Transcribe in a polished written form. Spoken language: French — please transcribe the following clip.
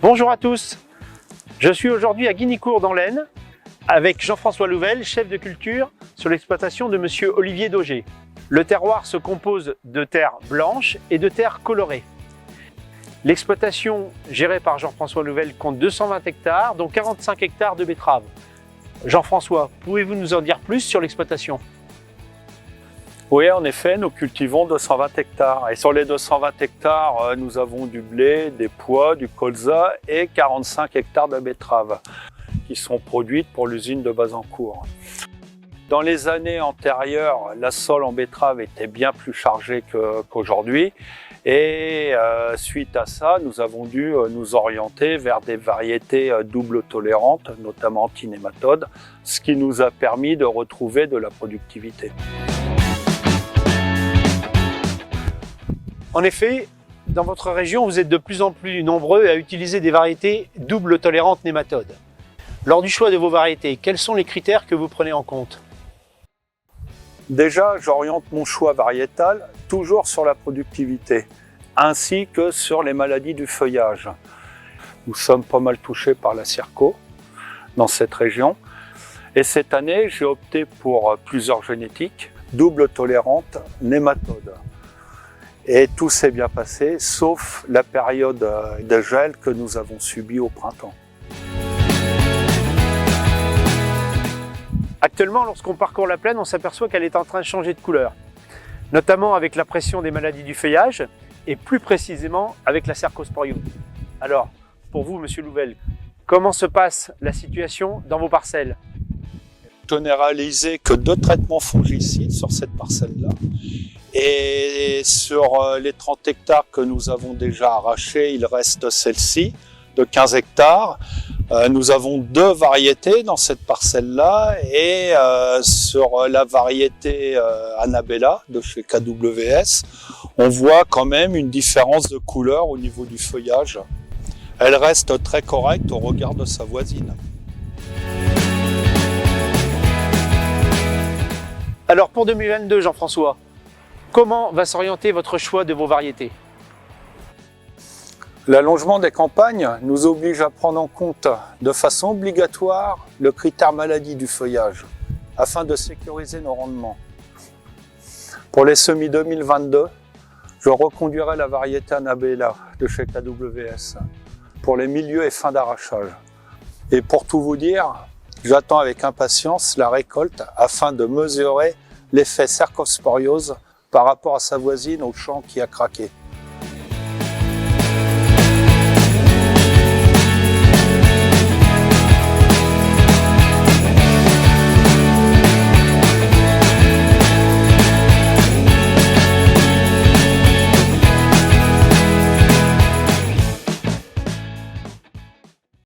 Bonjour à tous, je suis aujourd'hui à Guignicourt dans l'Aisne avec Jean-François Louvel, chef de culture sur l'exploitation de monsieur Olivier Dauger. Le terroir se compose de terre blanche et de terre colorée. L'exploitation gérée par Jean-François Louvel compte 220 hectares, dont 45 hectares de betteraves. Jean-François, pouvez-vous nous en dire plus sur l'exploitation ? Oui, en effet, nous cultivons 220 hectares. Et sur les 220 hectares, nous avons du blé, des pois, du colza et 45 hectares de betteraves qui sont produites pour l'usine de Bazancourt. Dans les années antérieures, la sole en betterave était bien plus chargée qu'aujourd'hui. Et suite à ça, nous avons dû nous orienter vers des variétés double tolérantes, notamment anti-nématodes, ce qui nous a permis de retrouver de la productivité. En effet, dans votre région, vous êtes de plus en plus nombreux à utiliser des variétés double tolérantes nématodes. Lors du choix de vos variétés, quels sont les critères que vous prenez en compte ? Déjà, j'oriente mon choix variétal toujours sur la productivité, ainsi que sur les maladies du feuillage. Nous sommes pas mal touchés par la circo dans cette région. Et cette année, j'ai opté pour plusieurs génétiques double tolérantes nématodes. Et tout s'est bien passé, sauf la période de gel que nous avons subie au printemps. Actuellement, lorsqu'on parcourt la plaine, on s'aperçoit qu'elle est en train de changer de couleur, notamment avec la pression des maladies du feuillage et plus précisément avec la cercosporiose. Alors, pour vous, monsieur Louvel, comment se passe la situation dans vos parcelles ? Je n'ai réalisé que 2 traitements fongicides sur cette parcelle-là. Et sur les 30 hectares que nous avons déjà arrachés, il reste celle-ci de 15 hectares. Nous avons 2 variétés dans cette parcelle-là et sur la variété Annabella de chez KWS, on voit quand même une différence de couleur au niveau du feuillage. Elle reste très correcte au regard de sa voisine. Alors pour 2022, Jean-François, comment va s'orienter votre choix de vos variétés ? L'allongement des campagnes nous oblige à prendre en compte de façon obligatoire le critère maladie du feuillage afin de sécuriser nos rendements. Pour les semis 2022, je reconduirai la variété Annabella de chez KWS pour les milieux et fins d'arrachage. Et pour tout vous dire, j'attends avec impatience la récolte afin de mesurer l'effet cercosporiose par rapport à sa voisine au champ qui a craqué.